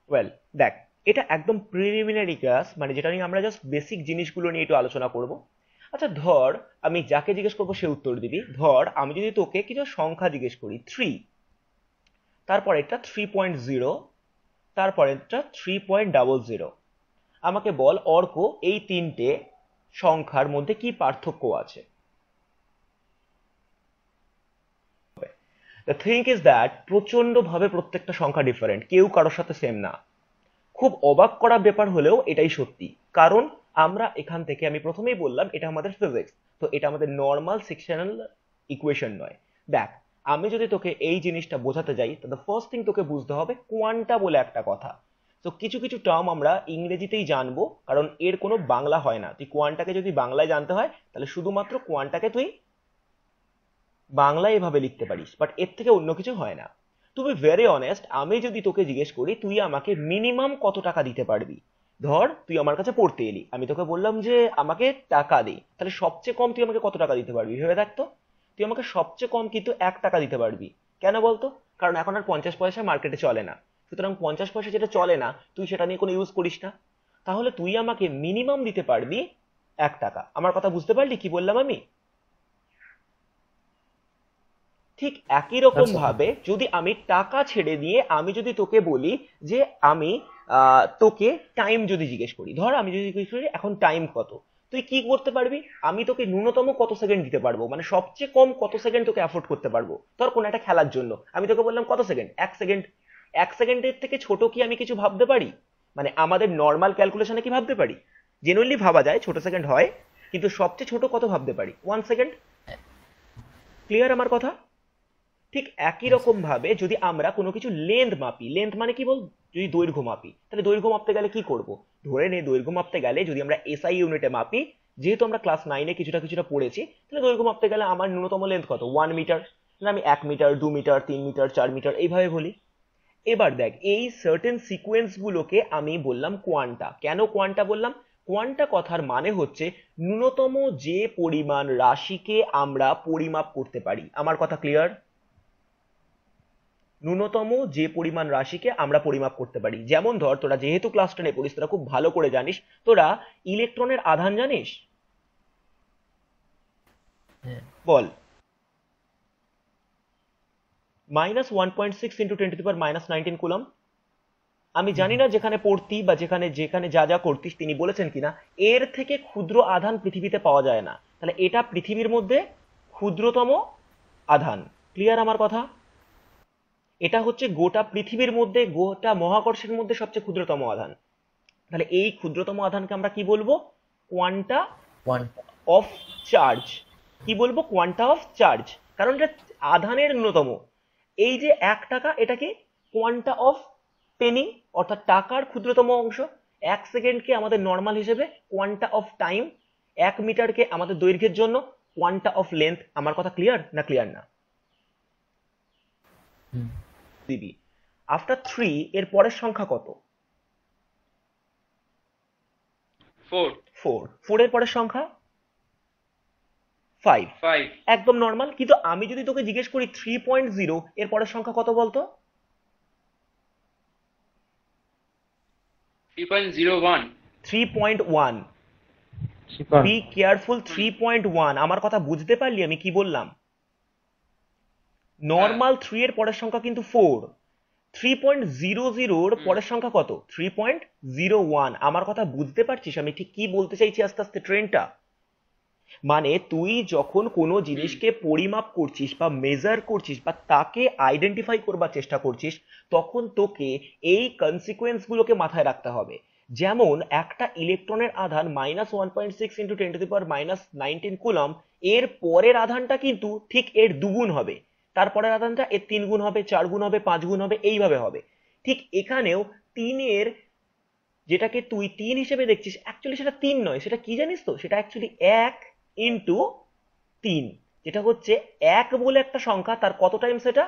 Well দেখ, এটা একদম প্রিলিমিনারি ক্লাস, মানে যেটা নিয়ে আমরা জাস্ট বেসিক জিনিসগুলো নিয়ে একটু আলোচনা করব। আচ্ছা ধর, আমি যাকে জিজ্ঞেস করবো সে উত্তর দিবি। ধর আমি যদি তোকে কিছু সংখ্যা জিজ্ঞেস করি, 3, তারপর এটা 3.0, তারপর এটা 3.00, আমাকে বল অর্ক এই তিনটে সংখ্যার মধ্যে কি পার্থক্য আছে। দ্য থিং ইজ দ্যাট প্রচন্ড ভাবে প্রত্যেকটা সংখ্যা ডিফারেন্ট, কেউ কারোর সাথে সেম না। খুব অবাক করা ব্যাপার হলেও এটাই সত্যি। কারণ আমরা এখান থেকে, আমি প্রথমেই বললাম এটা আমাদের ফিজিক্স, তো এটা আমাদের নর্মাল সেকশনাল ইকুয়েশন নয়। দেখ, আমি যদি তোকে এই জিনিসটা বোঝাতে যাই, তাহলে ফার্স্ট থিং তোকে বুঝতে হবে কোয়ান্টা বলে একটা কথা। তো কিছু কিছু টার্ম আমরা ইংরেজিতেই জানবো, কারণ এর কোনো বাংলা হয় না। তুই কোয়ান্টাকে যদি বাংলায় জানতে হয়, তাহলে শুধুমাত্র কোয়ান্টাকে তুই বাংলায় এভাবে লিখতে পারিস, বাট এর থেকে অন্য কিছু হয় না। টু বি ভেরি অনেস্ট, আমি যদি তোকে জিজ্ঞেস করি তুই আমাকে মিনিমাম কত টাকা দিতে পারবি, ধর তুই আমার কাছে পড়তে এলি, আমি তোকে বললাম যে আমাকে টাকা দে, তাহলে সবচেয়ে কম তুই আমাকে কত টাকা দিতে পারবি ভেবে দেখ তো। তুই আমাকে সবচেয়ে কম কিন্তু 1 টাকা দিতে পারবি। কেন বলতো? কারণ এখন আর 50 পয়সা মার্কেটে চলে না। সুতরাং 50 পয়সা যেটা চলে না, তুই সেটা নিয়ে কোনো ইউজ করিস না। তাহলে তুই আমাকে মিনিমাম দিতে পারবি 1 টাকা। আমার কথা বুঝতে পারলি কি বললাম আমি? ঠিক একই রকম আচ্ছা। ভাবে যদি আমি টাকা ছেড়ে দিয়ে আমি যদি তোকে বলি যে আমি তোকে টাইম যদি জিজ্ঞেস করি, ধর আমি যদি জিজ্ঞেস করি এখন টাইম কত, তুই কি করতে পারবি? আমি তোকে ন্যূনতম কত সেকেন্ড দিতে পারবো, মানে সবচেয়ে কম কত সেকেন্ড তোকে অ্যাফোর্ড করতে পারবো। ধর কোন একটা খেলার জন্য আমি তোকে বললাম কত সেকেন্ড, 1 সেকেন্ড। 1 সেকেন্ডের থেকে ছোট কি আমি কিছু ভাবতে পারি? মানে আমাদের নর্মাল ক্যালকুলেশনে কি ভাবতে পারি? জেনুইনলি ভাবা যায় ছোট সেকেন্ড হয়, কিন্তু সবচেয়ে ছোট কত ভাবতে পারি? 1 সেকেন্ড। ক্লিয়ার আমার কথা? ঠিক একই আচ্ছা। রকম ভাবে যদি আমরা কোনো কিছু লেন্থ মাপি, লেন্থ মানে কি বল, যদি দৈর্ঘ্য মাপি, তাহলে দৈর্ঘ্য মাপতে গেলে কি করব? ধরে নে দৈর্ঘ্য মাপতে গেলে যদি আমরা এসআই ইউনিটে মাপি, যেহেতু আমরা ক্লাস 9-এ কিছুটা কিছুটা পড়েছি, তাহলে দৈর্ঘ্য মাপতে গেলে আমার ন্যূনতম লেন্থ কত? 1 মিটার। না আমি 1 মিটার, 2 মিটার, 3 মিটার, 4 মিটার এইভাবে বলি। এবার দেখ, এই সার্টেন সিকোয়েন্স গুলোকে আমি বললাম কোয়ান্টা। কেন কোয়ান্টা বললাম? কোয়ান্টা কথার মানে হচ্ছে ন্যূনতম যে পরিমাণ রাশিকে আমরা পরিমাপ করতে পারি। আমার কথা ক্লিয়ার? ন্যূনতম যে পরিমাণ রাশিকে আমরা পরিমাপ করতে পারি। যেমন ধর, তোরা যেহেতু ক্লাস 10-এ পড়িস, তোরা খুব ভালো করে জানিস, তোরা ইলেকট্রনের আধান জানিস? হ্যাঁ। বল। -1.6 × 10⁻⁹ কুলম। আমি হুম, জানি হুম। না যেখানে পড়তি বা যেখানে যেখানে যা যা করতিস তিনি বলেছেন কিনা, এর থেকে ক্ষুদ্র আধান পৃথিবীতে পাওয়া যায় না। তাহলে এটা পৃথিবীর মধ্যে ক্ষুদ্রতম আধান। ক্লিয়ার আমার কথা? এটা হচ্ছে গোটা পৃথিবীর মধ্যে, গোটা মহাকর্ষের মধ্যে সবচেয়ে ক্ষুদ্রতম আধান। তাহলে এই ক্ষুদ্রতম আধানকে আমরা কি বলবো? কোয়ান্টা ওয়ানটা। Of charge. কি বলবো? Quanta of charge. কারণ এটা আধানের ন্যূনতম। এই যে 1 টাকা, এটা কি কোয়ান্টা অফ পেনি, অর্থাৎ টাকার ক্ষুদ্রতম অংশ। 1 সেকেন্ডকে আমাদের নর্মাল হিসেবে কোয়ান্টা অফ টাইম। 1 মিটারকে আমাদের দৈর্ঘ্যের জন্য কোয়ান্টা অফ লেন্থ। আমার কথা ক্লিয়ার না ক্লিয়ার না? হুম। দিবি। আফটার 3 এর পরের সংখ্যা কত? 4, 4। 4 এর পরের সংখ্যা 5। 5, একদম নর্মাল। কিন্তু আমি যদি তোকে জিজ্ঞেস করি 3.0 এর পরের সংখ্যা কত বলতো? 3.01, 3.1। শিকন। Be careful, 3.1। আমার কথা বুঝতে পারলি আমি কি বললাম? হ্যাঁ, নর্মাল 3 এর পরের সংখ্যা কিন্তু 4। 3.00 হুম, পরের সংখ্যা কত? 3.01। আমার কথা বুঝতে পারছিস আমি ঠিক কি বলতে চাইছি আস্তে আস্তে ট্রেনটা? মানে তুই যখন কোনো হুম, জিনিসকে পরিমাপ করছিস বা মেজার করছিস বা তাকে আইডেন্টিফাই করবার চেষ্টা করছিস, তখন তোকে এই কনসিকুয়েন্স গুলোকে মাথায় রাখতে হবে। যেমন একটা ইলেকট্রনের আধান -1.6 × 10⁻⁹ কুলম, এর পরের আধানটা কিন্তু ঠিক এর দুগুণ হবে, তারপরের আধানটা এর 3 গুণ হবে, 4 গুণ হবে, 5 গুণ হবে, এইভাবে হবে। ঠিক এখানেও তিনের, যেটাকে তুই 3 হিসেবে দেখছিস, অ্যাকচুয়ালি সেটা 3 নয়, সেটা কি জানিস তো? সেটা অ্যাকচুয়ালি 1 × 3। যেটা হচ্ছে এক বলে একটা সংখ্যা, তার কত টাইমস সেটা?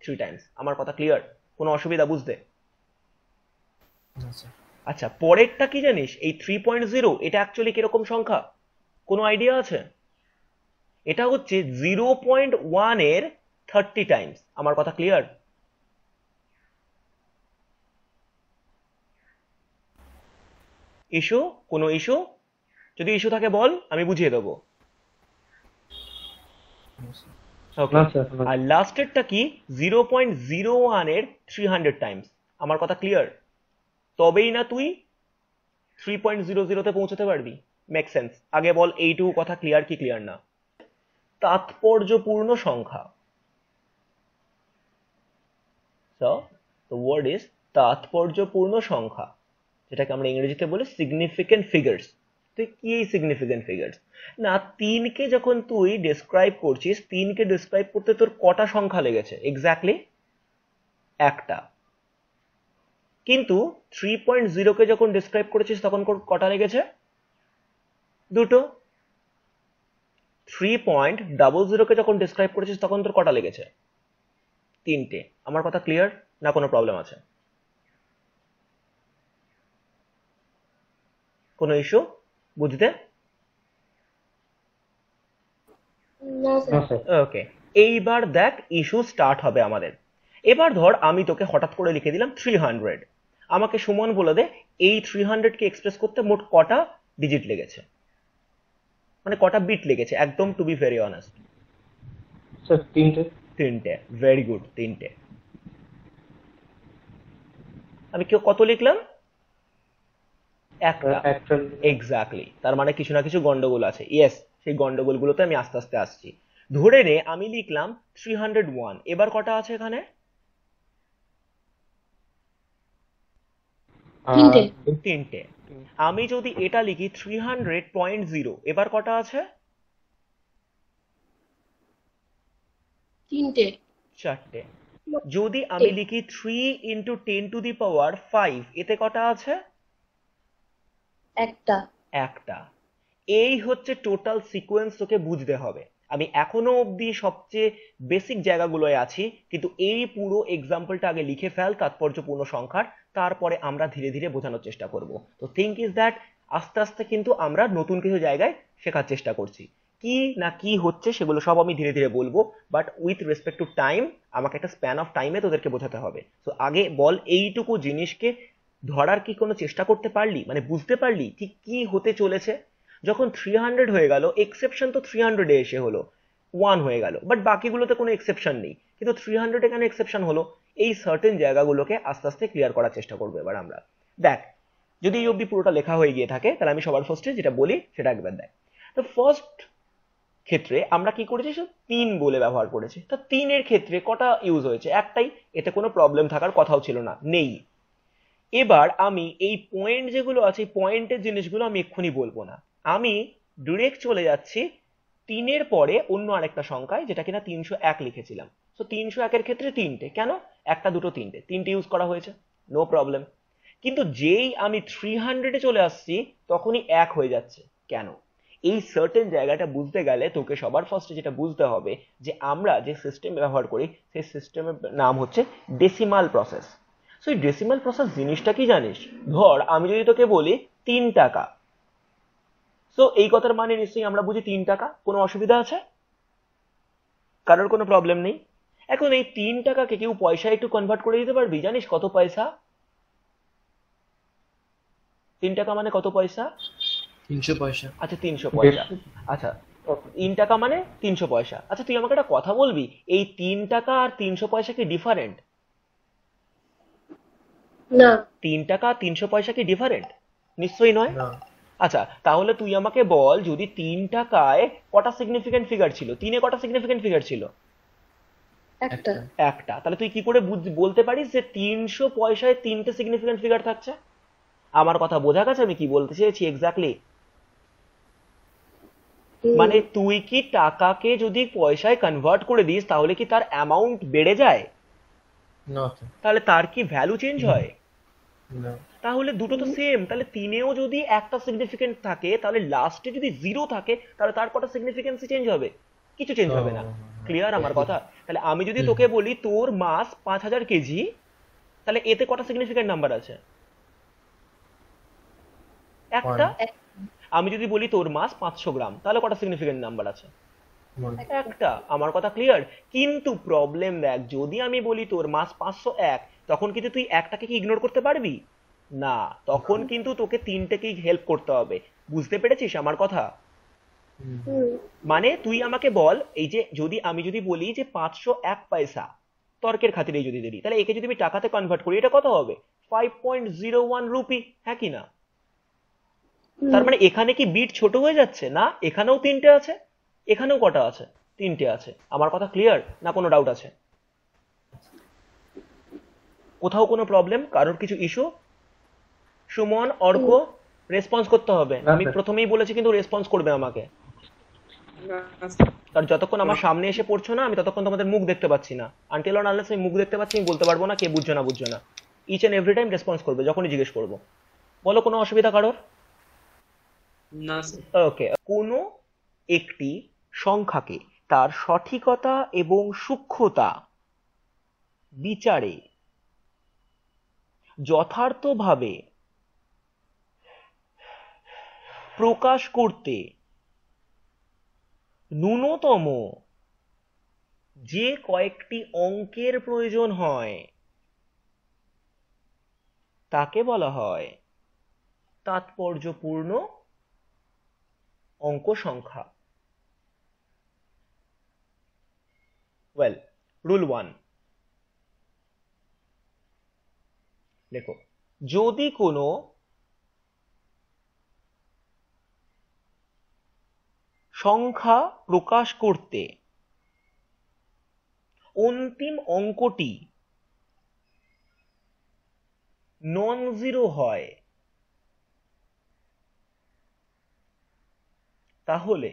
3 টাইমস। আমার কথা ক্লিয়ার? কোনো অসুবিধা বুঝতে? আচ্ছা। আচ্ছা, পরেরটা কি জানিস? এই 3.0, এটা অ্যাকচুয়ালি কিরকম সংখ্যা? কোনো আইডিয়া আছে? এটা হচ্ছে 0.1 এর 30 টাইমস। আমার কথা ক্লিয়ার? ইস্যু? কোনো ইস্যু? যদি ইস্যু থাকে বল, আমি বুঝিয়ে দেবো। ওকে, না স্যার, আর লাস্টেরটা কি? 0.01 এর 300 টাইমস। আমার কথা ক্লিয়ার? তবেই না তুই 3.00 তে পৌঁছতে পারবি। Make sense? আগে বল এইটুকু কথা ক্লিয়ার কি ক্লিয়ার না? তাৎপর্যপূর্ণ সংখ্যা। So, the word is তাৎপর্যপূর্ণ সংখ্যা, যেটাকে আমরা ইংরেজিতে বলি সিগনিফিকেন্ট ফিগার্স। তুই কি সিগনিফিকেন্ট ফিগার্স? না, তিনকে যখন তুই ডেসক্রাইব করছিস, তিনকে ডেসক্রাইব করতে তোর কটা সংখ্যা লেগেছে? এক্স্যাক্টলি একটা। কিন্তু 3.0 কে যখন ডেসক্রাইব করেছিস তখন কটা লেগেছে? দুটো। 3.00 কে যখন ডেসক্রাইব করেছিস তখন তোর কটা লেগেছে? তিনটে। আমার কথা ক্লিয়ার না কোনো প্রবলেম আছে? কোনো ইস্যু বুঝতে? না স্যার। ওকে, এইবার দেখ ইস্যু স্টার্ট হবে আমাদের। এবার ধর আমি তোকে হঠাৎ করে লিখে দিলাম 300। আমাকে সুমন বলে দে এই 300 কে এক্সপ্রেস করতে মোট কটা ডিজিট লেগেছে, মানে কটা বিট লেগেছে, একদম to be very honest. Sir তিনটে। তিনটে। ভেরি গুড, তিনটে। আমি কেউ কত লিখলাম? একটা। একটা। এক্স্যাক্টলি, তার মানে কিছু না কিছু গন্ডগোল আছে। ইয়েস, সেই গন্ডগোলগুলোতে আমি আস্তে আস্তে আসছি। ধরে নে আমি লিখলাম 301, এবার কটা আছে এখানে? তিনটে। তিনটে। আমি যদি এটা লিখি 300.0, এবার কটা আছে? তিনটে। চারটে। যদি আমি লিখি 3 × 10⁵, এতে কটা আছে? একটা। একটা। এই হচ্ছে টোটাল সিকোয়েন্স, তোকে বুঝতে হবে। আমি এখনো অবধি সবচেয়ে বেসিক জায়গাগুলোয় আছি, কিন্তু এই পুরো এক্সাম্পলটা আগে লিখে ফেল তাৎপর্যপূর্ণ সংখ্যার, তারপরে আমরা ধীরে ধীরে বোঝানোর চেষ্টা করব। তো থিঙ্ক ইজ দ্যাট আস্তে আস্তে কিন্তু আমরা নতুন কিছু জায়গায় শেখার চেষ্টা করছি। কি না কি হচ্ছে সেগুলো সব আমি ধীরে ধীরে বলবো, but with respect to time. আমাকে একটা স্প্যান অফ টাইমে তোদেরকে বোঝাতে হবে। তো আগে বল এইটুকু জিনিসকে ধরার কি কোনো চেষ্টা করতে পারলি, মানে বুঝতে পারলি ঠিক কি হতে চলেছে? যখন 300 হয়ে গেল, এক্সেপশন তো 300 এসে হলো, 1 হয়ে গেল, বাট বাকিগুলোতে কোনো এক্সেপশন নেই, কিন্তু 300 এখানে এক্সেপশন হলো। এই সার্টেন জায়গাগুলোকে আস্তে আস্তে ক্লিয়ার করার চেষ্টা করবো এবার আমরা। দেখ, যদি এই অবধি পুরোটা লেখা হয়ে গিয়ে থাকে তাহলে আমি সবার ফার্স্টে যেটা বলি সেটা একবার দেখ। তো ফার্স্ট ক্ষেত্রে আমরা কি করেছি, শুধু 3 বলে ব্যবহার করেছি। তো 3-এর ক্ষেত্রে কটা ইউজ হয়েছে? একটাই। এতে কোনো প্রবলেম থাকার কথাও ছিল না, নেই। এবার আমি এই পয়েন্ট যেগুলো আছে, পয়েন্টের জিনিসগুলো আমি এক্ষুনি বলবো না। আমি ডিরেক্ট চলে যাচ্ছি 3-এর পরে অন্য আরেকটা সংখ্যায়, যেটা কিনা 301 লিখেছিলাম। তো 301-এর ক্ষেত্রে তিনটে। কেন? একটা, দুটো, তিনটে, তিনটে ইউজ করা হয়েছে, নো প্রবলেম। কিন্তু যেই আমি 300-এ চলে আসছি তখনই 1 হয়ে যাচ্ছে। কেন? এই সার্টেন জায়গাটা বুঝতে গেলে তোকে সবার ফার্স্টে যেটা বুঝতে হবে যে আমরা যে সিস্টেম ব্যবহার করি সেই সিস্টেমের নাম হচ্ছে ডেসিমাল প্রসেস। সো এই ডেসিমাল প্রসেস জিনিসটা কি জানিস? ধর আমি যদি তোকে বলি 3 টাকা, সো এই কথার মানে নিশ্চয়ই আমরা বুঝি 3 টাকা। কোনো অসুবিধা আছে? কারোর কোনো প্রবলেম নেই? এখন এই 3 টাকাকে কেউ পয়সায় একটু কনভার্ট করে দিতে পারবি? জানিস কত পয়সা? 3 টাকা মানে কত পয়সা? 300 পয়সা। আচ্ছা 300 পয়সা। আচ্ছা 3 টাকা মানে 300 পয়সা। আচ্ছা তুই আমাকে একটা কথা বলবি, এই 3 টাকা আর 300 পয়সা কি ডিফারেন্ট? না। 3 টাকা 300 পয়সা কি ডিফারেন্ট? নিশ্চয়ই নয়। না। আচ্ছা তাহলে তুই আমাকে বল, যদি 3 টাকায় কটা সিগনিফিকেন্ট ফিগার ছিল, 3-এ কটা সিগনিফিকেন্ট ফিগার ছিল? একটা। একটা। তাহলে তুই কি করে বলতে পারিস যে 300 পয়সায় 3টে সিগনিফিকেন্ট ফিগার থাকছে? আমার কথা বোঝা গেছে আমি কি বলতে চেয়েছি এক্স্যাক্টলি? মানে তুই কি টাকাকে যদি পয়সায় কনভার্ট করে দিস তাহলে কি তার অ্যামাউন্ট বেড়ে যায়? না। তাহলে তার কি ভ্যালু চেঞ্জ হয়? না। তাহলে দুটো তো সেম। তাহলে 3-এও যদি একটা সিগনিফিকেন্ট থাকে, তাহলে লাস্টে যদি 0 থাকে, তাহলে তার কটা সিগনিফিকেন্সই চেঞ্জ হবে? কিছু চেঞ্জ হবে না। ক্লিয়ার আমার কথা? তাহলে আমি যদি তোকে বলি তোর মাস 5000 কেজি, তাহলে এতে কটা সিগনিফিকেন্ট নাম্বার আছে? একটা। আমি যদি বলি তোর মাস 500 গ্রাম, তাহলে কটা সিগনিফিকেন্ট নাম্বার আছে? একটা। আমার কথা ক্লিয়ার? কিন্তু প্রবলেম দেখ, যদি আমি বলি তোর মাস 501, তখন কিন্তু তুই একটাকে কি ইগনোর করতে পারবি? না, তখন কিন্তু তোকে তিনটেকেই হেল্প করতে হবে। বুঝতে পেরেছিস আমার কথা? হুম মানে তুই আমাকে বল, এই যে আমি যদি বলি যে 501 পয়সা, তর্কের খাতিরে যদি দিই, তাহলে একে যদি আমি টাকাতে কনভার্ট করি, এটা কত হবে? 5.01 রুপি, হ্যাঁ কি না? তার হুম মানে এখানে কি বিট ছোট হয়ে যাচ্ছে না? এখানেও তিনটে আছে, এখানেও কটা আছে? তিনটে আছে। আমার কথা ক্লিয়ার না কোনো ডাউট আছে? কোথাও কোনো প্রবলেম, কারোর কিছু ইস্যু? সুমন, অর্ক, হুম রেসপন্স করতে হবে। না আমি স্যার। প্রথমেই বলেছি কিন্তু রেসপন্স করবে আমাকে। কারণ যতক্ষণ আমার সামনে এসে পড়ছো না, আমি ততক্ষণ তোমাদের মুখ দেখতে পাচ্ছি না। আনটিল অর আনলেস আমি মুখ দেখতে পাচ্ছি, আমি বলতে পারবো না কে বুঝছো না বুঝছো না। Each and every time response করবে যখনই জিজ্ঞেস করবো। বলো, কোনো অসুবিধা কারোর? না স্যার। ওকে। কোনো একটি সংখ্যাকে তার সঠিকতা এবং সূক্ষ্মতা বিচারে যথার্থভাবে প্রকাশ করতে ন্যূনতম যে কয়েকটি অঙ্কের প্রয়োজন হয় তাকে বলা হয় তাৎপর্যপূর্ণ অঙ্ক সংখ্যা। ওয়েল, রুল 1 দেখো, যদি কোনো সংখ্যা প্রকাশ করতে অন্তিম অঙ্কটি নন জিরো হয়, তাহলে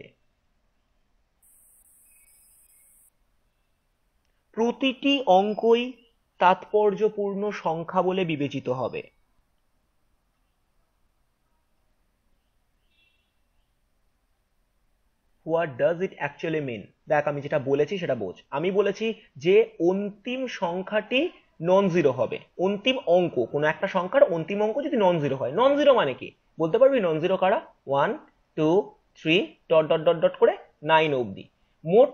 প্রতিটি অঙ্কই তাৎপর্যপূর্ণ সংখ্যা বলে বিবেচিত হবে। হোয়াট ডাজ ইট অ্যাকচুয়ালি মিন? দেখ, আমি যেটা বলেছি সেটা বোঝ। আমি বলেছি যে অন্তিম সংখ্যাটি নন জিরো হবে। অন্তিম অঙ্ক, কোনো একটা সংখ্যার অন্তিম অঙ্ক যদি নন জিরো হয়। নন জিরো মানে কি বলতে পারবি? নন জিরো কারা? 1 2 3 ডট ডট ডট ডট করে 9 অবধি মোট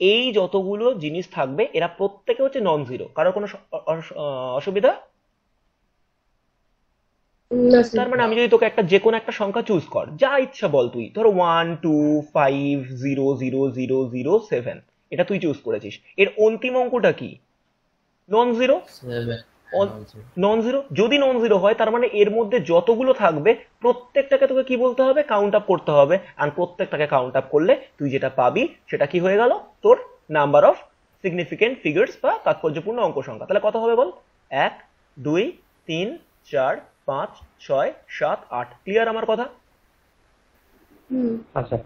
এই যতগুলো জিনিস থাকবে, এরা প্রত্যেকে হচ্ছে নন জিরো। কারোর কোনো অসুবিধা? না স্যার। তার মানে আমি যদি তোকে যে কোনো একটা সংখ্যা চুজ কর, যা ইচ্ছা বল, তুই ধরো 1 2 5 0 0 0 0 7, এটা তুই চুজ করেছিস, এর অন্তিম অঙ্কটা কি? Non zero. 7 নন জিরো যদি নন জিরো হয়, তার মানে এর মধ্যে যতগুলো থাকবে প্রত্যেকটাকে তোকে কি বলতে হবে? কাউন্ট আপ করতে হবে। আর প্রত্যেকটাকে কাউন্ট আপ করলে তুই যেটা পাবি সেটা কি হয়ে গেল? তোর নাম্বার অফ সিগনিফিকেন্ট ফিগার্স বা তাৎপর্যপূর্ণ অঙ্ক সংখ্যা। তাহলে কত হবে বল? 1 2 3 4 5 6 7 8। ক্লিয়ার আমার কথা? হুম আচ্ছা।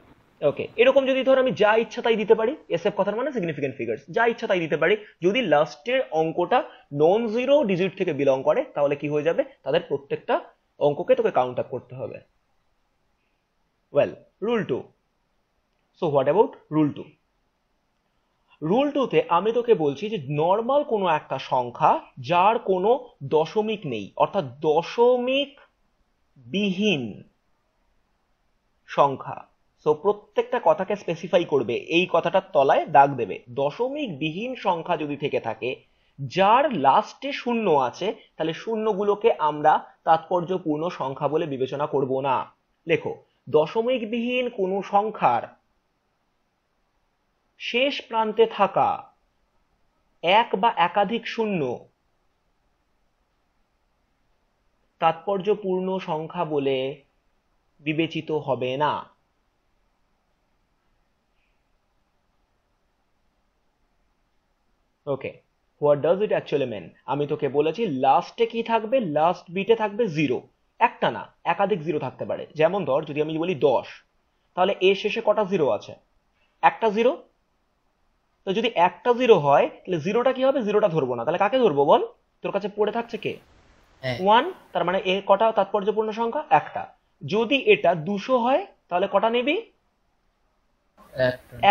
ওকে। এরকম যদি ধর আমি যা ইচ্ছা তাই দিতে পারি, এসএফ কথার মানে সিগনিফিকেন্ট ফিগার্স, যা ইচ্ছা তাই দিতে পারি। যদি লাস্টের অঙ্কটা নন জিরো ডিজিট থেকে বিলং করে, তাহলে কি হয়ে যাবে? তাদের প্রত্যেকটা অঙ্ককে তোকে কাউন্ট আপ করতে হবে। Well, rule 2। So what about rule 2? Rule 2তে আমি তোকে বলছি যে নর্মাল কোনো একটা সংখ্যা যার কোনো দশমিক নেই, অর্থাৎ দশমিক বিহীন সংখ্যা। সো প্রত্যেকটা কথাকে স্পেসিফাই করবে, এই কথাটার তলায় দাগ দেবে। দশমিক বিহীন সংখ্যা যদি থেকে থাকে যার লাস্টে শূন্য আছে, তাহলে শূন্যগুলোকে আমরা তাৎপর্যপূর্ণ সংখ্যা বলে বিবেচনা করব না। লেখো, দশমিক বিহীন কোনো সংখ্যার শেষ প্রান্তে থাকা এক বা একাধিক শূন্য তাৎপর্যপূর্ণ সংখ্যা বলে বিবেচিত হবে না। ওকে, হোয়াট ডাজ ইট অ্যাকচুয়ালি মিন? আমি তোকে বলেছি লাস্টে কি থাকবে? লাস্ট বিটে থাকবে জিরো। একটা না, একাধিক জিরো থাকতে পারে। যেমন ধর, যদি আমি বলি 10, তাহলে এর শেষে কটা জিরো আছে? একটা জিরো। তো যদি একটা জিরো হয়, তাহলে জিরোটা কি হবে? জিরোটা ধরবো না, তাহলে কাকে ধরবো বল? তোর কাছে পড়ে থাকছে কে? 1। তার মানে এ কটা তাৎপর্যপূর্ণ সংখ্যা? একটা। যদি এটা 200 হয়, তাহলে কটা নিবি?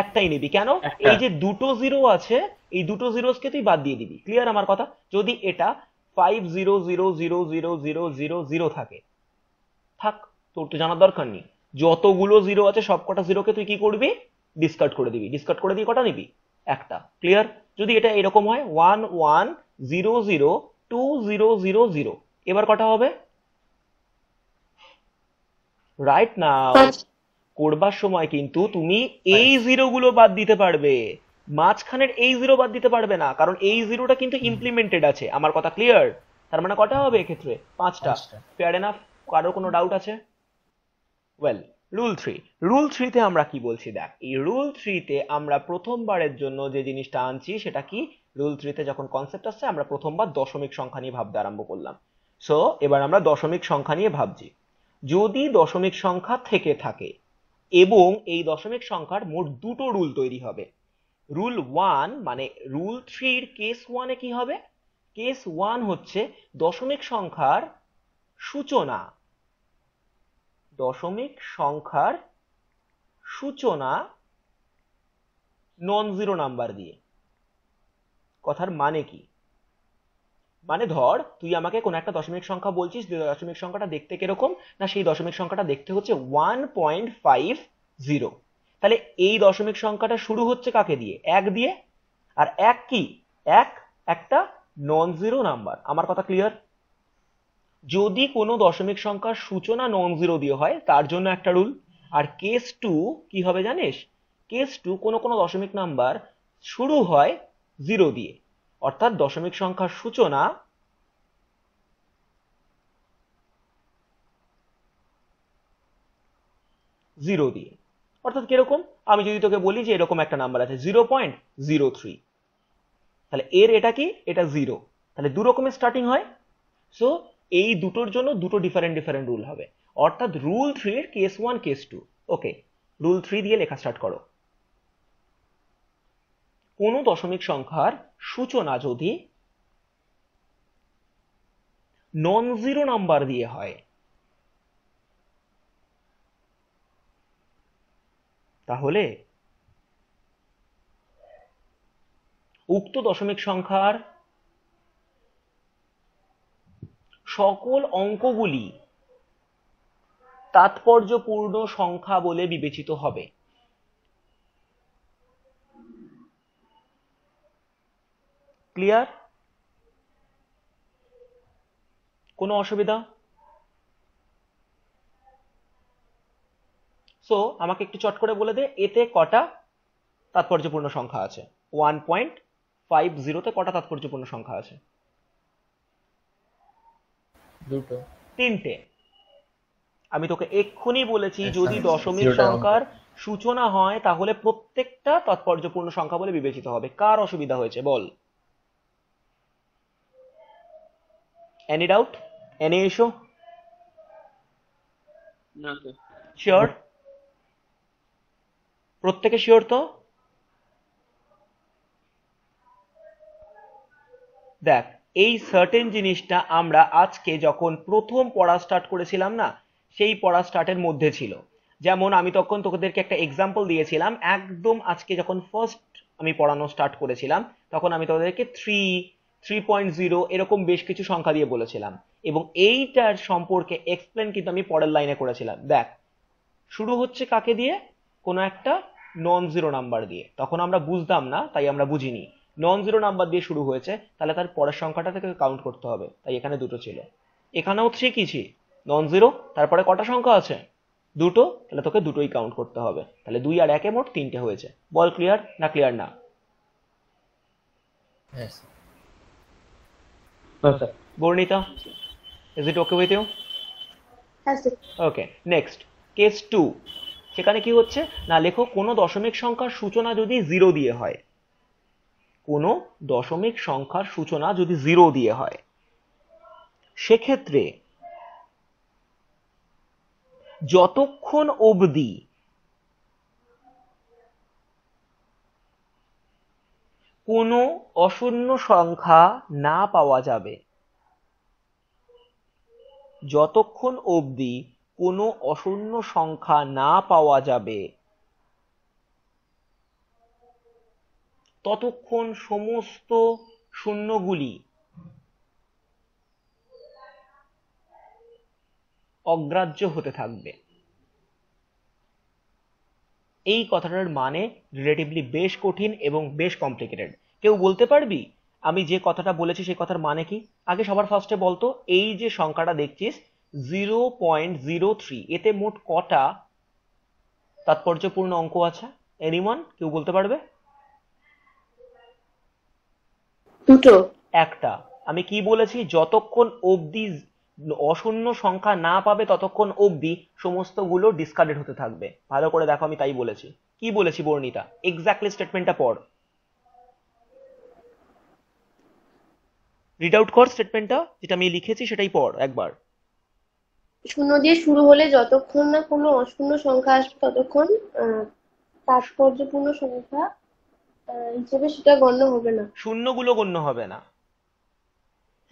একটাই নিবি। কেন? একটা। এই যে দুটো জিরো আছে, এই দুটো জিরোসকে তুই বাদ দিয়ে দিবি। ক্লিয়ার আমার কথা? যদি এটা 5 0 0 0 0 0 0 থাকে, থাক, তোর তো জানার দরকার নেই। যতগুলো জিরো আছে সব কটা জিরোকে তুই কি করবি? ডিসকার্ড করে দিবি। ডিসকার্ড করে দিয়ে কটা নিবি? একটা। ক্লিয়ার? যদি এটা এরকম হয় 1 1 0 0 2 0 0 0, এবার কটা হবে? রাইট নাও করবার সময় কিন্তু তুমি এই জিরোগুলো বাদ দিতে পারবে, মাঝখানের এই জিরো বাদ দিতে পারবে না, কারণ এই জিরোটা কিন্তু ইমপ্লিমেন্টেড আছে। আমার কথা ক্লিয়ার? তার মানে কটা হবে এক্ষেত্রে? 5টা। Fair enough? কারোর কোনো ডাউট আছে? ওয়েল, রুল থ্রিতে আমরা কি বলছি দেখ। এই রুল থ্রিতে আমরা প্রথমবারের জন্য যে জিনিসটা আনছি সেটা কি, রুল থ্রিতে যখন কনসেপ্ট আসছে আমরা প্রথমবার দশমিক সংখ্যা নিয়ে ভাবতে আরম্ভ করলাম। সো এবার আমরা দশমিক সংখ্যা নিয়ে ভাবছি। যদি দশমিক সংখ্যা থেকে থাকে এবং এই দশমিক সংখ্যার মোট দুটো রুল তৈরি হবে। রুল 1 মানে রুল থ্রির কেস 1-এ কি হবে? কেস 1 হচ্ছে দশমিক সংখ্যার সূচনা, দশমিক সংখ্যার সূচনা নন জিরো নাম্বার দিয়ে। কথার মানে কি? মানে ধর তুই আমাকে কোন একটা দশমিক সংখ্যা বলছিস, দশমিক সংখ্যাটা দেখতে কিরকম না, সেই দশমিক সংখ্যাটা দেখতে হচ্ছে 1.50। তাহলে এই দশমিক সংখ্যাটা শুরু হচ্ছে কাকে দিয়ে? 1 দিয়ে। আর 1 কি? 1 একটা নন জিরো নাম্বার। আমার কথা ক্লিয়ার? যদি কোনো দশমিক সংখ্যার সূচনা নন জিরো দিয়ে হয় তার জন্য একটা রুল। আর কেস 2 কি হবে জানিস? কেস 2 কোনো কোনো দশমিক নাম্বার শুরু হয় জিরো দিয়ে, অর্থাৎ দশমিক সংখ্যার সূচনা জিরো দিয়ে। অর্থাৎ কিরকম? আমি যদি তোকে বলি যে এরকম একটা নাম্বার আছে 0.03, তাহলে এর এটা কি? এটা জিরো। তাহলে দু রকমের স্টার্টিং হয়। সো এই দুটোর জন্য দুটো ডিফারেন্ট ডিফারেন্ট রুল হবে, অর্থাৎ রুল থ্রি এর কেস 1 কেস 2। ওকে, রুল 3 দিয়ে লেখা স্টার্ট করো। কোনো দশমিক সংখ্যার সূচনা যদি নন জিরো নাম্বার দিয়ে হয় তাহলে উক্ত দশমিক সংখ্যার সকল অঙ্কগুলি তাৎপর্যপূর্ণ সংখ্যা বলে বিবেচিত হবে। ক্লিয়ার? কোনো অসুবিধা? সো আমাকে একটু চট করে বলে দে, এতে কটা তাৎপর্যপূর্ণ সংখ্যা আছে? 1.50তে কটা তাৎপর্যপূর্ণ সংখ্যা আছে? দুটো। 3টে। আমি তোকে এক্ষুনি বলেছি যদি হ্যাঁ, দশমিক জিরোটা সংখ্যার সূচনা হয় তাহলে প্রত্যেকটা তাৎপর্যপূর্ণ সংখ্যা বলে বিবেচিত হবে। কার অসুবিধা হয়েছে বল? Any doubt? Any issue? না স্যার। শিওর? প্রত্যেকে শিওর তো? দেখ, এই সার্টেন জিনিসটা আমরা আজকে যখন প্রথম পড়া স্টার্ট করেছিলাম না, সেই পড়া স্টার্টের মধ্যে ছিল। যেমন আমি তখন তোদেরকে একটা এক্সাম্পল দিয়েছিলাম, একদম আজকে যখন ফার্স্ট আমি পড়ানো স্টার্ট করেছিলাম তখন আমি তোদেরকে 3.0 এরকম বেশ কিছু সংখ্যা দিয়ে বলেছিলাম, এবং এইটার সম্পর্কে এক্সপ্লেন কিন্তু আমি পরের লাইনে করেছিলাম। দেখ, শুরু হচ্ছে কাকে দিয়ে? কোনো একটা নন জিরো নাম্বার দিয়ে। তখন আমরা বুঝতাম না, তাই আমরা বুঝিনি। নন জিরো নাম্বার দিয়ে শুরু হয়েছে, তাহলে তার পরের সংখ্যাটা থেকে কাউন্ট করতে হবে, তাই এখানে দুটো ছিল। এখানেও 3 কি ছিল? Non zero. তারপরে কটা সংখ্যা আছে? দুটো। তাহলে তোকে দুটোই কাউন্ট করতে হবে। তাহলে 2 আর 1-এ মোট 3টে হয়েছে। বল ক্লিয়ার না ক্লিয়ার না? Yes. No, sir. Barnita, is it okay with you? হ্যাঁ স্যার। Okay, next case 2। সেখানে কি হচ্ছে না, লেখো কোনো দশমিক সংখ্যার সূচনা যদি জিরো দিয়ে হয়। কোনো দশমিক সংখ্যার সূচনা যদি জিরো দিয়ে হয় সেক্ষেত্রে যতক্ষণ অবধি কোনো অশূন্য সংখ্যা না পাওয়া যাবে, যতক্ষণ অবধি কোনো অশূন্য সংখ্যা না পাওয়া যাবে ততক্ষণ সমস্ত শূন্যগুলি অগ্রাহ্য হতে থাকবে। এই কথাটার মানে রিলেটিভলি বেশ কঠিন এবং বেশ কমপ্লিকেটেড। কেউ বলতে পারবি আমি যে কথাটা বলেছি সেই কথার মানে কি? আগে সবার ফার্স্টে বলতো, এই যে সংখ্যাটা দেখছিস 0.03, এতে মোট কটা তাৎপর্যপূর্ণ অঙ্ক আছে? এনিওয়ান, কেউ বলতে পারবে? দুটো। একটা। আমি কি বলেছি? যতক্ষণ অবধি অশূন্য সংখ্যা না পাবে ততক্ষণ অবধি সমস্তগুলো ডিসকার্ডেড হতে থাকবে। ভালো করে দেখো, আমি তাই বলেছি। কি বলেছি বর্ণিতা? এক্স্যাক্টলি স্টেটমেন্টটা পড়, রিড আউট কর স্টেটমেন্টটা, যেটা আমি লিখেছি সেটাই পড় একবার। শূন্য দিয়ে শুরু হলে যতক্ষণ না কোনো অশূন্য সংখ্যা আসবে ততক্ষণ তাৎপর্যপূর্ণ সংখ্যা হিসেবে সেটা গণ্য হবে না। শূন্যগুলো গণ্য হবে না।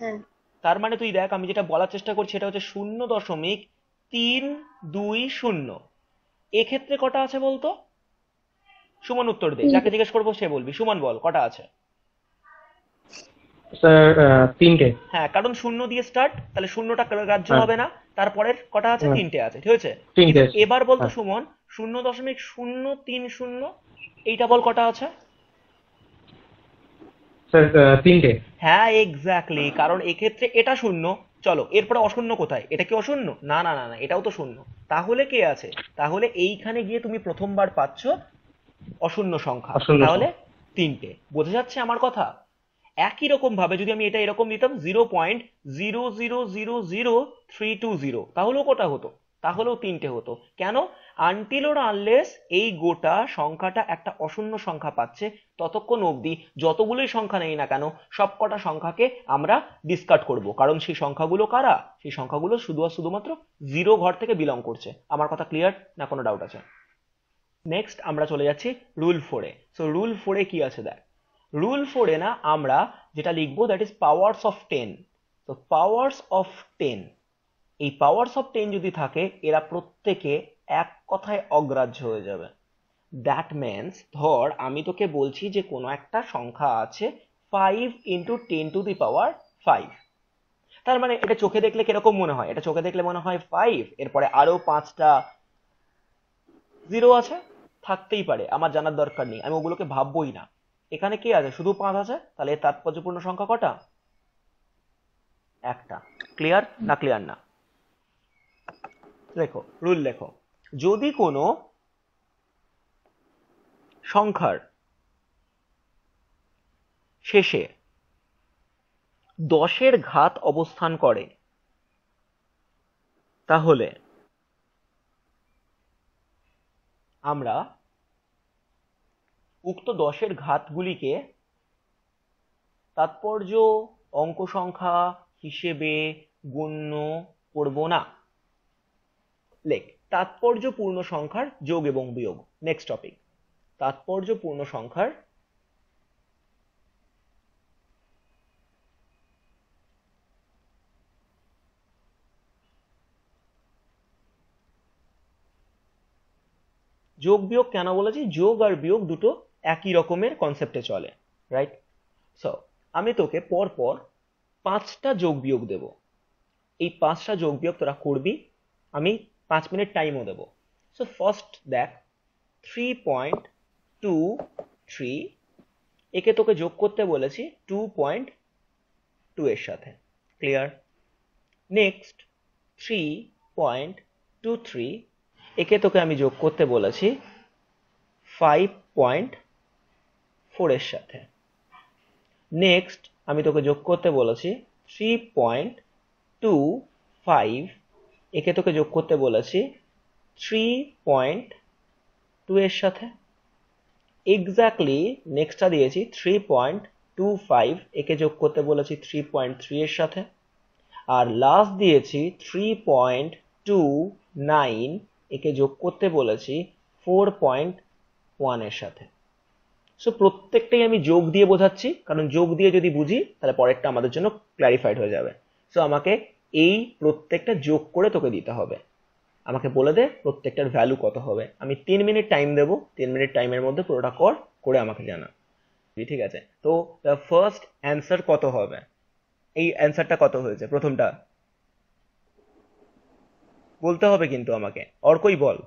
হ্যাঁ। তার মানে তুই দেখ, আমি যেটা বলার চেষ্টা করছি সেটা হচ্ছে 0.320। এক্ষেত্রে কটা আছে বলতো? সুমন উত্তর দে, যাকে তিনটে। জিজ্ঞেস করবো সে বলবি। সুমন বল, কটা আছে? স্যার তিনটে। হ্যাঁ, কারণ শূন্য দিয়ে স্টার্ট, তাহলে শূন্যটা গ্রাহ্য হ্যাঁ হবে না। তারপরের কটা আছে? হ্যাঁ, তিনটে আছে, ঠিক আছে। তিনটে কিন্তু আছে। এবার বলতো হ্যাঁ সুমন, 0.030, এইটা বল কটা আছে? স্যার তিনটে। হ্যাঁ এক্স্যাক্টলি, কারণ এক্ষেত্রে এটা শূন্য। চলো, এরপরে অশূন্য কোথায়? এটা কি অশূন্য? না না না না, এটাও তো শূন্য। তাহলে কে আছে? তাহলে এইখানে গিয়ে তুমি প্রথমবার পাচ্ছ অশূন্য সংখ্যা, অশূন্য তাহলে সংখ্যা। তিনটে। বোঝা যাচ্ছে আমার কথা? একই রকম ভাবে যদি আমি এটা এরকম দিতাম 0.0000320, তাহলেও কটা হতো? তাহলেও তিনটে হতো। কেন? আনটিল ওর আনলেস এই গোটা সংখ্যাটা একটা অশূন্য সংখ্যা পাচ্ছে, ততক্ষণ অবধি যতগুলোই সংখ্যা নেই না কেন সব কটা সংখ্যাকে আমরা ডিসকার্ড করব। কারণ সেই সংখ্যাগুলো কারা? সেই সংখ্যাগুলো শুধু আর শুধুমাত্র জিরো ঘর থেকে বিলং করছে। আমার কথা ক্লিয়ার না? কোনো ডাউট আছে? নেক্সট আমরা চলে যাচ্ছি রুল 4-এ। সো রুল 4-এ কি আছে দেখ। রুল 4-এ না আমরা যেটা লিখবো দ্যাট ইজ পাওয়ার্স অফ 10। তো পাওয়ার্স অফ 10, এই পাওয়ার্স অফ 10 যদি থাকে এরা প্রত্যেকে এক কথায় অগ্রাহ্য হয়ে যাবে। দ্যাট মিনস, ধর আমি তোকে বলছি যে কোনো একটা সংখ্যা আছে 5 × 10⁵, তার মানে এটা চোখে দেখলে কিরকম মনে হয়? এটা চোখে দেখলে মনে হয় 5, এরপরে আরো 5টা জিরো আছে। থাকতেই পারে, আমার জানার দরকার নেই, আমি ওগুলোকে ভাববোই না। এখানে কি আছে? শুধু 5 আছে, তাহলে এর তাৎপর্যপূর্ণ সংখ্যা কটা? একটা। ক্লিয়ার না ক্লিয়ার না? দেখো, রুল লেখো। যদি কোনো সংখ্যার শেষে 10-এর ঘাত অবস্থান করে, তাহলে আমরা উক্ত 10-এর ঘাতগুলিকে তাৎপর্য অঙ্ক সংখ্যা হিসেবে গণ্য করব না। লেখ, তাৎপর্যপূর্ণ সংখ্যার যোগ এবং বিয়োগ। নেক্সট টপিক, তাৎপর্যপূর্ণ সংখ্যার যোগ বিয়োগ। কেন বলেছি? যোগ আর বিয়োগ দুটো একই রকমের কনসেপ্টে চলে, রাইট? সো আমি তোকে পরপর 5টা যোগ বিয়োগ দেব। এই 5টা যোগ বিয়োগ তোরা করবি, আমি 5 মিনিট টাইমও দেবো। সো ফার্স্ট দেখ, 3.23, একে তোকে যোগ করতে বলেছি 2.2 এর সাথে। ক্লিয়ার? নেক্সট 3.23, একে তোকে আমি যোগ করতে বলেছি 5.4 এর সাথে। নেক্সট আমি তোকে যোগ করতে বলেছি 3.25, একে তোকে যোগ করতে বলেছি 3.2 এর সাথে। এক্স্যাক্টলি নেক্সটটা দিয়েছি 3.25, একে যোগ করতে বলেছি 3.3 এর সাথে। আর লাস্ট দিয়েছি 3.29, একে যোগ করতে বলেছি 4.1 এর সাথে। সো প্রত্যেকটাই আমি যোগ দিয়ে বোঝাচ্ছি, কারণ যোগ দিয়ে যদি বুঝি তাহলে পরেরটা আমাদের জন্য ক্ল্যারিফাইড হয়ে যাবে। সো আমাকে এই প্রত্যেকটা যোগ করে তোকে দিতে হবে। আমাকে বলে দে প্রত্যেকটার ভ্যালু কত হবে। আমি 3 মিনিট টাইম দেবো, 3 মিনিট টাইমের মধ্যে পুরোটা করে আমাকে জানা। ঠিক আছে? তো ফার্স্ট অ্যান্সার কত হবে? এই অ্যান্সারটা কত হয়েছে প্রথমটা? বলতে হবে কিন্তু আমাকে। অর্কই বল,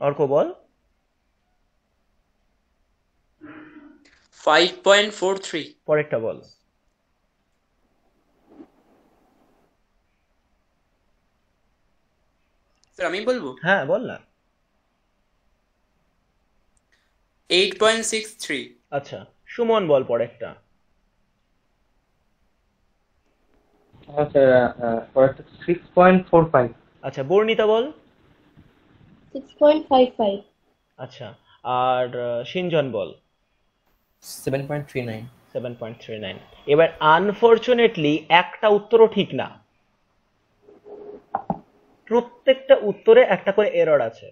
অর্ক বল। 5.43। পরেরটা বল। স্যার আমি বলবো হ্যাঁ বল না। 8.63। আচ্ছা, সুমন বল পরেরটা। স্যার পরেরটা 6.45। আচ্ছা, বর্ণিতা বল। 6.55। আচ্ছা, আর সিনজন বল। 7.39। 7.39। এবার আনফরচুনেটলি একটা উত্তরও ঠিক না, প্রত্যেকটা উত্তরে একটা করে এরর আছে,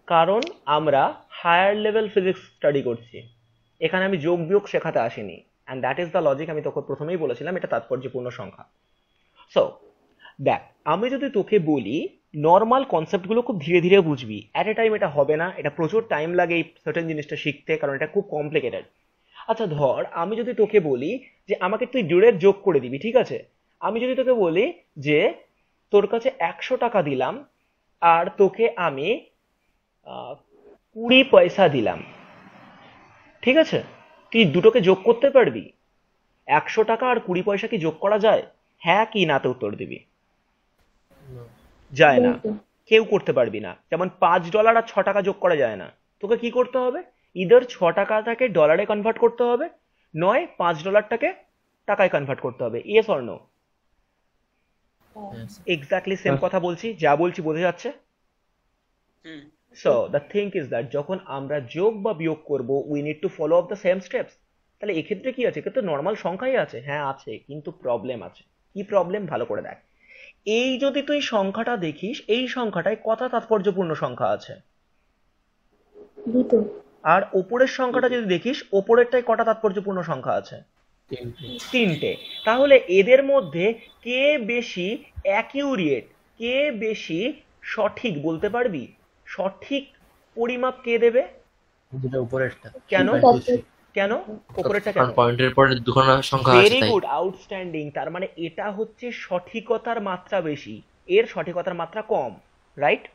কারণ আমরা হায়ার লেভেল ফিজিক্স স্টাডি করছি, এখানে আমি যোগ বিয়োগ শেখাতে আসিনি, and that is the logic. আমি তোকে প্রথমেই বলেছিলাম এটা তাৎপর্যপূর্ণ সংখ্যা। সো দেখ, আমি যদি তোকে বলি নর্মাল কনসেপ্টগুলো খুব ধীরে ধীরে বুঝবি, অ্যাট এ টাইম এটা হবে না, এটা প্রচুর টাইম লাগে এই সার্টেন জিনিসটা শিখতে, কারণ এটা খুব কমপ্লিকেটেড। আচ্ছা ধর আমি যদি তোকে বলি যে আমাকে তুই ডিরেক্ট যোগ করে দিবি, ঠিক আছে? আমি যদি তোকে বলি যে তোর কাছে 100 টাকা দিলাম আর তোকে আমি 20 পয়সা দিলাম, ঠিক আছে? তুই দুটোকে যোগ করতে পারবি? 100 টাকা আর 20 পয়সা কি যোগ করা যায়? হ্যাঁ কি নাতে উত্তর দিবি। No. যায় না, না তো। কেউ করতে পারবি না। যেমন $5 আর 6 টাকা যোগ করা যায় না। তোকে কি করতে হবে? ইদার 6 টাকাটাকে ডলারে কনভার্ট করতে হবে, নয় $5টাকে টাকায় কনভার্ট করতে হবে। Yes or no? Yes. Exactly same কথা বলছি, যা বলছি বোঝা যাচ্ছে? Hmm so the thing is that যখন আমরা যোগ বা বিয়োগ করব we need to follow up the same steps. তাহলে এক্ষেত্রে কি আছে? কিন্তু নর্মাল সংখ্যাই আছে, হ্যাঁ আছে, কিন্তু প্রবলেম আছে। কি প্রবলেম? ভালো করে দেখ। এই যদি তুই সংখ্যাটা দেখিস, এই সংখ্যাটায় কটা তাৎপর্যপূর্ণ সংখ্যা আছে? দুটো। আর ওপরের সংখ্যাটা যদি দেখিস, ওপরেরটায় কটা তাৎপর্যপূর্ণ সংখ্যা আছে? 3টে। 3টে। তাহলে এদের মধ্যে কে বেশি অ্যাকিউরেট, কে বেশি সঠিক বলতে পারবি? সঠিক পরিমাপ কে দেবে? যেটা উপরেরটা। কেন? 3.23। কেন ওপরেরটা কেন? কারণ পয়েন্টের পরে দুখানা সংখ্যা আছে ভেরি তাই। Good, outstanding. তার মানে এটা হচ্ছে সঠিকতার মাত্রা বেশি, এর সঠিকতার মাত্রা কম, রাইট?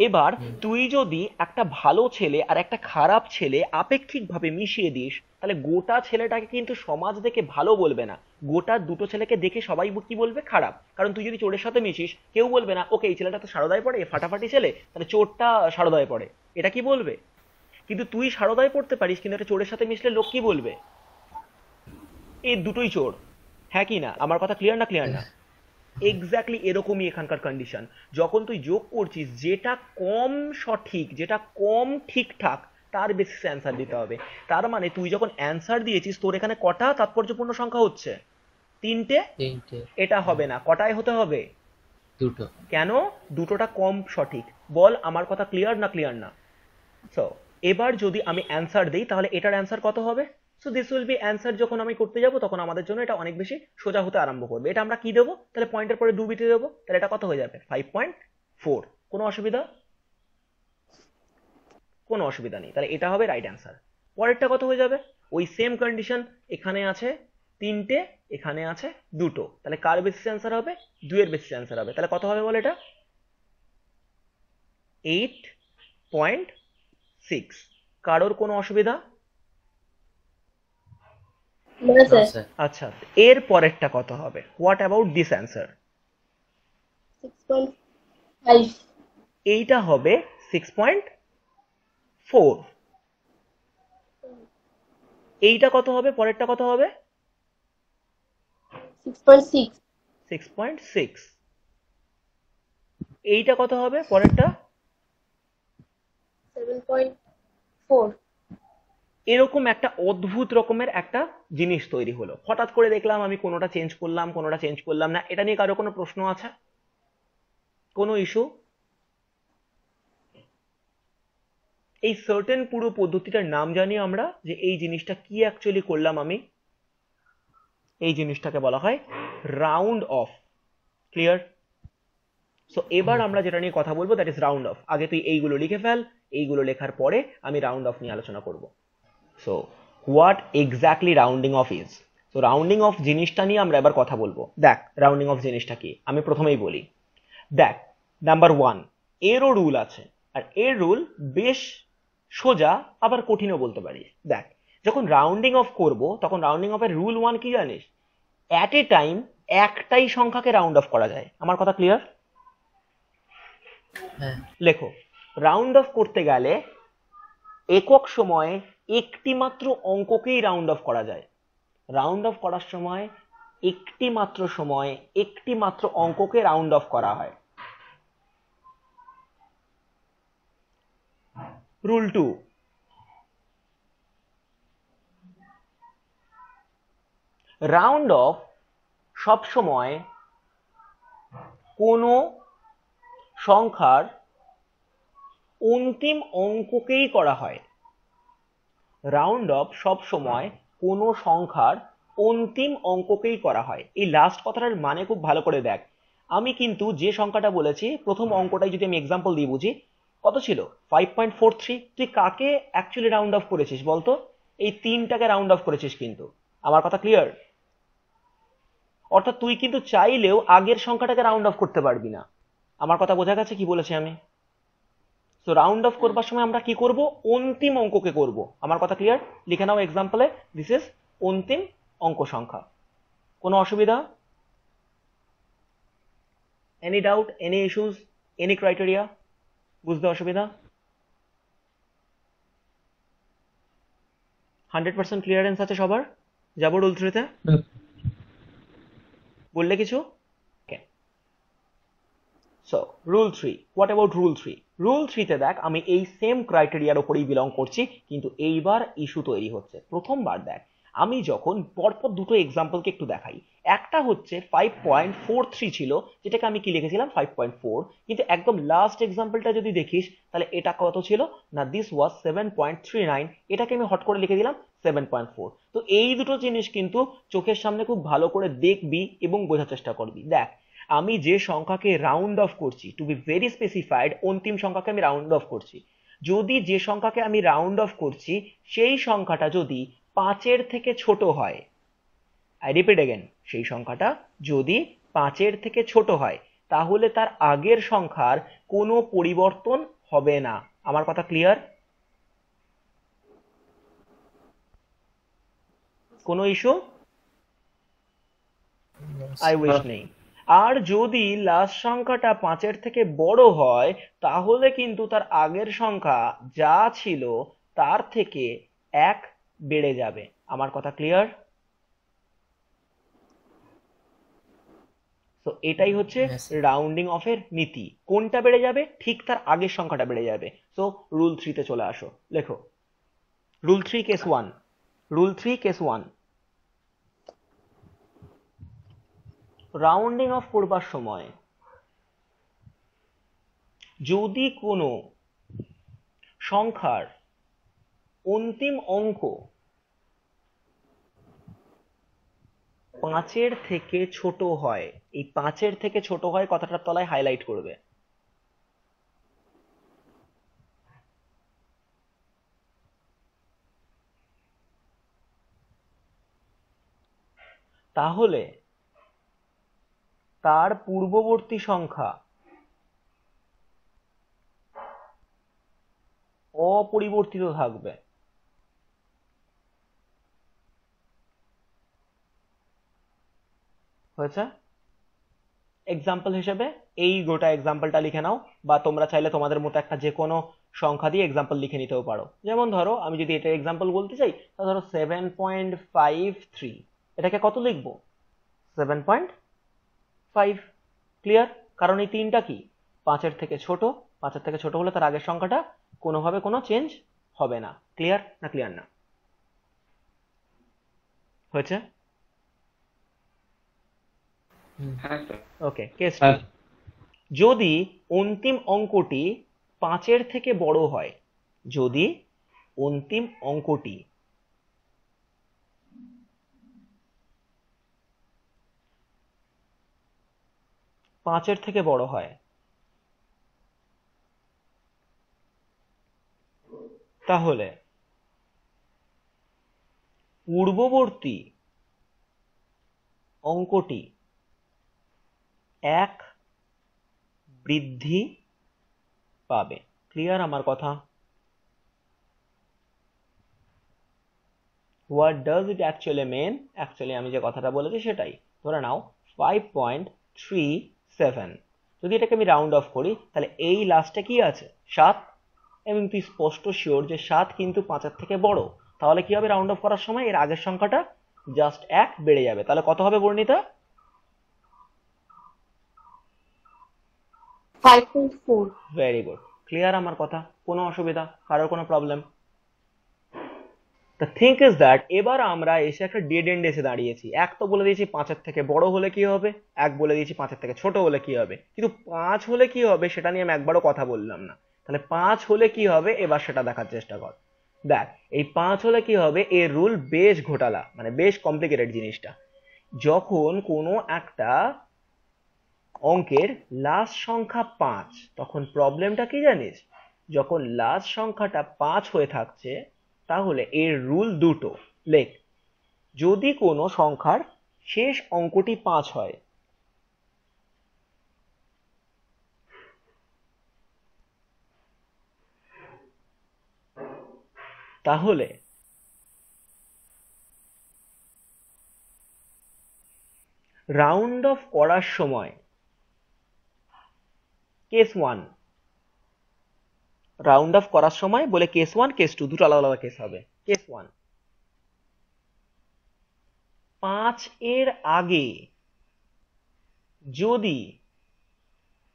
এবার তুই যদি একটা ভালো ছেলে আর একটা খারাপ ছেলে আপেক্ষিকভাবে মিশিয়ে দিস, তাহলে গোটা ছেলেটাকে কিন্তু সমাজ দেখে ভালো বলবে না, গোটা দুটো ছেলেকে দেখে সবাই কি বলবে? খারাপ। কারণ তুই যদি চোরের সাথে মিশিস, কেউ বলবে না ওকে এই ছেলেটা তো সারদায় পড়ে, ফাটাফাটি ছেলে, তাহলে চোরটা সারদায় পড়ে, এটা কি বলবে? কিন্তু তুই সারদায় পড়তে পারিস, কিন্তু একটা চোরের সাথে মিশলে লোক কি বলবে? এই দুটোই চোর। হ্যাঁ কি না? আমার কথা ক্লিয়ার না? ক্লিয়ার না? এক্স্যাক্টলি এরকমই এখানকার কন্ডিশন। যখন তুই যোগ করছিস, যেটা কম সঠিক, যেটা কম ঠিকঠাক, তার বেসিসে অ্যান্সার দিতে হবে। তার মানে তুই যখন অ্যান্সার দিয়েছিস, তোর এখানে কটা তাৎপর্যপূর্ণ সংখ্যা হচ্ছে? 3টে। 3টে। এটা হবে না, কটায় হতে হবে? দুটো। কেন? দুটোটা কম সঠিক। বল আমার কথা ক্লিয়ার না? ক্লিয়ার না? সো এবার যদি আমি অ্যান্সার দিই, তাহলে এটার অ্যান্সার কত হবে? So this will be answer. যখন আমি করতে যাব তখন আমাদের জন্য এটা অনেক বেশি সোজা হতে আরম্ভ করবে। এটা আমরা কি দেবো? তাহলে পয়েন্টের পরে 2 বিটে দেবো, তাহলে এটা কত হয়ে যাবে? 5.4। কোনো অসুবিধা? কোনো অসুবিধা নেই। তাহলে এটা হবে রাইট অ্যান্সার। পরেরটা কত হয়ে যাবে? ওই সেম কন্ডিশন, এখানে আছে 3টে, এখানে আছে 2টো, তাহলে কার বেসিস অ্যান্সার হবে? 2 এর বেসিস অ্যান্সার হবে। তাহলে কত হবে বল এটা? 8.6। কারোর কোনো অসুবিধা? না না স্যার। স্যার। আচ্ছা, এর পরেরটা কত হবে? What about this answer? 6.5। এইটা হবে 6.4। এইটা কত হবে? পরেরটা কত হবে? 6.6। 6.6। এইটা কত হবে? পরেরটা? 7.4। এরকম একটা অদ্ভুত রকমের একটা জিনিস তৈরি হলো। হঠাৎ করে দেখলাম আমি কোনোটা চেঞ্জ করলাম, কোনোটা চেঞ্জ করলাম না। এটা নিয়ে কারো কোনো প্রশ্ন আছে? কোনো ইস্যু? এই সার্টেন পুরো পদ্ধতিটার নাম জানি আমরা, যে এই জিনিসটা কি অ্যাকচুয়ালি করলাম আমি, এই জিনিসটাকে বলা হয় রাউন্ড অফ। ক্লিয়ার? সো এবার আমরা যেটা নিয়ে কথা বলবো দ্যাট ইজ রাউন্ড অফ। আগে তুই এইগুলো লিখে ফেল, এইগুলো লেখার পরে আমি রাউন্ড অফ নিয়ে আলোচনা করব। So what exactly rounding of is? তো রাউন্ডিং অফ জিনিসটা নিয়ে আমরা এবার কথা বলবো। দেখ রাউন্ডিং অফ জিনিসটা কি, আমি প্রথমেই বলি। দেখ, নাম্বার 1, এরও রুল আছে, আর এর রুল বেশ সোজা আবার কঠিনও বলতে পারিস। দেখ, যখন রাউন্ডিং অফ করব তখন রাউন্ডিং অফের রুল 1 কি জানিস? অ্যাট এ টাইম একটাই সংখ্যাকে রাউন্ড অফ করা যায়। আমার কথা ক্লিয়ার? হ্যাঁ লেখো, রাউন্ড অফ করতে গেলে একক সময়ে একটি মাত্র অঙ্ককেই রাউন্ড অফ করা যায়। রাউন্ড অফ করার সময় একটি মাত্র অঙ্ককে রাউন্ড অফ করা হয়। রুল 2, রাউন্ড অফ সব সময় কোনো সংখ্যার অন্তিম অঙ্ককেই করা হয়। রাউন্ড অফ সব সময় কোনো সংখ্যার অন্তিম অঙ্ককেই করা হয়। এই লাস্ট কথাটার মানে খুব ভালো করে দেখ। আমি কিন্তু যে সংখ্যাটা বলেছি প্রথম অঙ্কটাই যদি আমি এক্সাম্পল দিয়ে বুঝি, কত ছিল? 5.43। তুই কাকে অ্যাকচুয়ালি রাউন্ড অফ করেছিস বলতো? এই 3টাকে রাউন্ড অফ করেছিস কিন্তু। আমার কথা ক্লিয়ার? অর্থাৎ তুই কিন্তু চাইলেও আগের সংখ্যাটাকে রাউন্ড অফ করতে পারবি না। আমার কথা বোঝা গেছে কি বলেছি আমি? তো রাউন্ড অফ হুম। করবার সময় আমরা কি করব? অন্তিম অঙ্ককে করব। আমার কথা ক্লিয়ার? লিখে নাও এক্সাম্পলে, দিস ইজ অন্তিম অঙ্ক সংখ্যা। কোনো অসুবিধা? Any doubt, any issues, any criteria? বুঝতে অসুবিধা? 100% ক্লিয়ারেন্স আছে সবার? যাবো রুল 3-তে? বললে কিছু? So rule 3, what about rule 3? Rule 3-তে দেখ, আমি এই সেম ক্রাইটেরিয়ার ওপরেই বিলং করছি, কিন্তু এইবার ইস্যু তৈরি হচ্ছে। প্রথমবার দেখ, আমি যখন পরপর দুটো এক্সাম্পলকে একটু দেখাই, একটা হচ্ছে 5.43 ছিল, যেটাকে আমি কি লিখেছিলাম 5.4, কিন্তু একদম লাস্ট এক্সাম্পলটা যদি দেখিস তাহলে এটা কত ছিল না, দিস ওয়াজ 7.39, এটাকে আমি হট করে লিখে দিলাম 7.4। তো এই দুটো জিনিস কিন্তু চোখের সামনে খুব ভালো করে দেখবি এবং বোঝার চেষ্টা করবি। দেখ, আমি যে সংখ্যাকে রাউন্ড অফ করছি, টু বি ভেরি স্পেসিফাইড, অন্তিম সংখ্যাকে আমি রাউন্ড অফ করছি। যদি যে সংখ্যাকে আমি রাউন্ড অফ করছি সেই সংখ্যাটা যদি 5-এর থেকে ছোট হয়, আই রিপিট এগেন, সেই সংখ্যাটা যদি 5-এর থেকে ছোট হয়, তাহলে তার আগের সংখ্যার কোনো পরিবর্তন হবে না। আমার কথা ক্লিয়ার? কোনো ইস্যু? আই উইশ নেই। আর যদি লাস্ট সংখ্যাটা 5-এর থেকে বড় হয়, তাহলে কিন্তু তার আগের সংখ্যা যা ছিল তার থেকে 1 বেড়ে যাবে। আমার কথা ক্লিয়ার? তো এটাই হচ্ছে Yes. রাউন্ডিং অফের নীতি। কোনটা বেড়ে যাবে? ঠিক তার আগের সংখ্যাটা বেড়ে যাবে। সো রুল 3-তে চলে আসো, লেখো rule 3 case 1। Rule 3 case 1, rounding of করবার সময় যদি কোনো সংখ্যার অন্তিম অঙ্ক 5-এর থেকে ছোট হয়, এই 5-এর থেকে ছোট হয় কথাটার তলায় হাইলাইট করবে। তাহলে তার পূর্ববর্তী সংখ্যা অপরিবর্তিত থাকবে। হয়েছে? এক্সাম্পল হিসেবে এই গোটা এক্সাম্পলটা লিখে নাও, বা তোমরা চাইলে তোমাদের মতো একটা যে কোনো সংখ্যা দিয়ে এক্সাম্পল লিখে নিতেও পারো। যেমন ধরো, আমি যদি এটা এক্সাম্পল বলতে চাই, তাহলে ধরো 7.53, এটাকে কত লিখবো? 7.5। ক্লিয়ার? কারণ এই তিনটা কি 5-এর থেকে ছোট, 5-এর থেকে ছোট হলে তার আগের সংখ্যাটা কোনোভাবে কোনো চেঞ্জ হবে না। ক্লিয়ার না ক্লিয়ার না? হয়েছে? হ্যাঁ স্যার। ওকে, কেস 2, যদি অন্তিম অঙ্কটি 5-এর থেকে বড় হয়, যদি অন্তিম অঙ্কটি 5-এর থেকে বড় হয়, তাহলে পূর্ববর্তী অঙ্কটি 1 বৃদ্ধি পাবে। ক্লিয়ার আমার কথা? What does it actually mean? Actually আমি যে কথাটা বলেছি সেটাই। ধরে নাও 5.37, যদি এটাকে আমি রাউন্ড অফ করি তাহলে এই লাস্টে কি আছে 7, এবং তুই স্পষ্ট শিওর যে 7 কিন্তু 5-এর থেকে বড়, তাহলে কি হবে রাউন্ড অফ করার সময় এর আগের সংখ্যাটা জাস্ট 1 বেড়ে যাবে। তাহলে কত হবে বর্ণিতা? 5.4। ভেরি গুড, ক্লিয়ার আমার কথা? কোনো অসুবিধা, কারোর কোনো problem? The thing is that এবার আমরা এসে একটা ডেড এন্ড এসে দাঁড়িয়েছি। এক তো বলে দিয়েছি 5-এর থেকে বড় হলে কি হবে, এক বলে দিয়েছি 5-এর থেকে ছোট হলে কি হবে, কিন্তু 5 হলে কি হবে সেটা নিয়ে আমি একবারও কথা বললাম না। তাহলে 5 হলে কি হবে এবার সেটা দেখার চেষ্টা কর। দেখ এই 5 হলে কি হবে, এর রুল বেশ ঘোটালা, মানে বেশ কমপ্লিকেটেড জিনিসটা। যখন কোনো একটা অঙ্কের লাস্ট সংখ্যা 5, তখন প্রবলেমটা কি জানিস? যখন লাস্ট সংখ্যাটা 5 হয়ে থাকছে তাহলে এর রুল দুটো। লেখ, যদি কোনো সংখ্যার শেষ অঙ্কটি 5 হয়, তাহলে রাউন্ড অফ করার সময় কেস 1, রাউন্ড অফ করার সময় বলে কেস 1 কেস 2 দুটো আলাদা আলাদা কেস হবে। কেস 1, 5 এর আগে যদি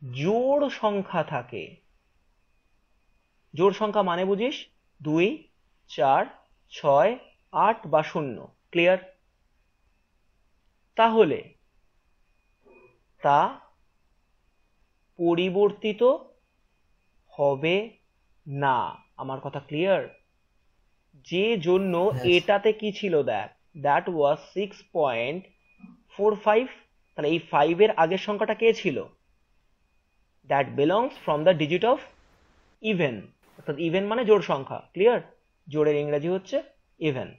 জোড় সংখ্যা থাকে, জোড় সংখ্যা মানে বুঝিস 2, 4, 6, 8 বা 0, ক্লিয়ার? তাহলে তা পরিবর্তিত হবে না। আমার কথা ক্লিয়ার? যে জন্য Yes. এটাতে কি ছিল দেখ, দ্যাট ওয়াজ 6.45, তাহলে এই 5 এর আগের সংখ্যাটা কে ছিল? That belongs from the digit of even, অর্থাৎ ইভেন মানে জোড় সংখ্যা, ক্লিয়ার? জোড়ের ইংরেজি হচ্ছে ইভেন।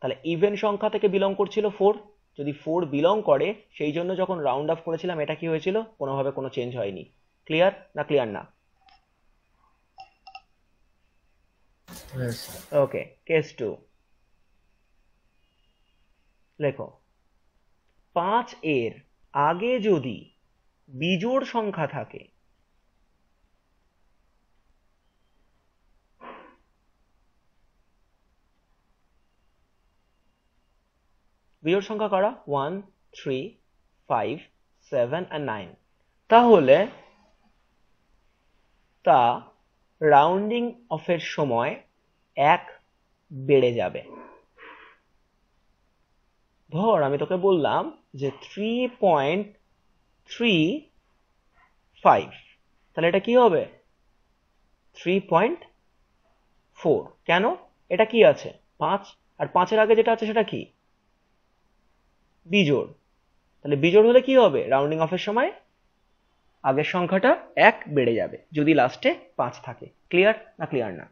তাহলে ইভেন সংখ্যা থেকে বিলং করছিল 4, যদি 4 বিলং করে সেই জন্য যখন রাউন্ড অফ করেছিলাম এটা কি হয়েছিল, কোনোভাবে কোনো চেঞ্জ হয়নি। ক্লিয়ার না ক্লিয়ার না? Yes. ওকে, কেস 2 লেখো, 5 এর আগে যদি বিজোড় সংখ্যা থাকে, বিজোড় সংখ্যা করা 1, 3, 5, 7 and 9, তাহলে তা রাউন্ডিং অফের সময় 1 বেড়ে যাবে। ধর আমি তোকে বললাম যে 3.35, তাহলে এটা কি হবে 3.4। কেন? এটা কি আছে 5, আর 5-এর আগে যেটা আছে সেটা কি বিজোড়। তাহলে বিজোড় হলে কি হবে, রাউন্ডিং অফের সময় আগের সংখ্যাটা 1 বেড়ে যাবে যদি লাস্টে 5 থাকে। ক্লিয়ার না ক্লিয়ার না?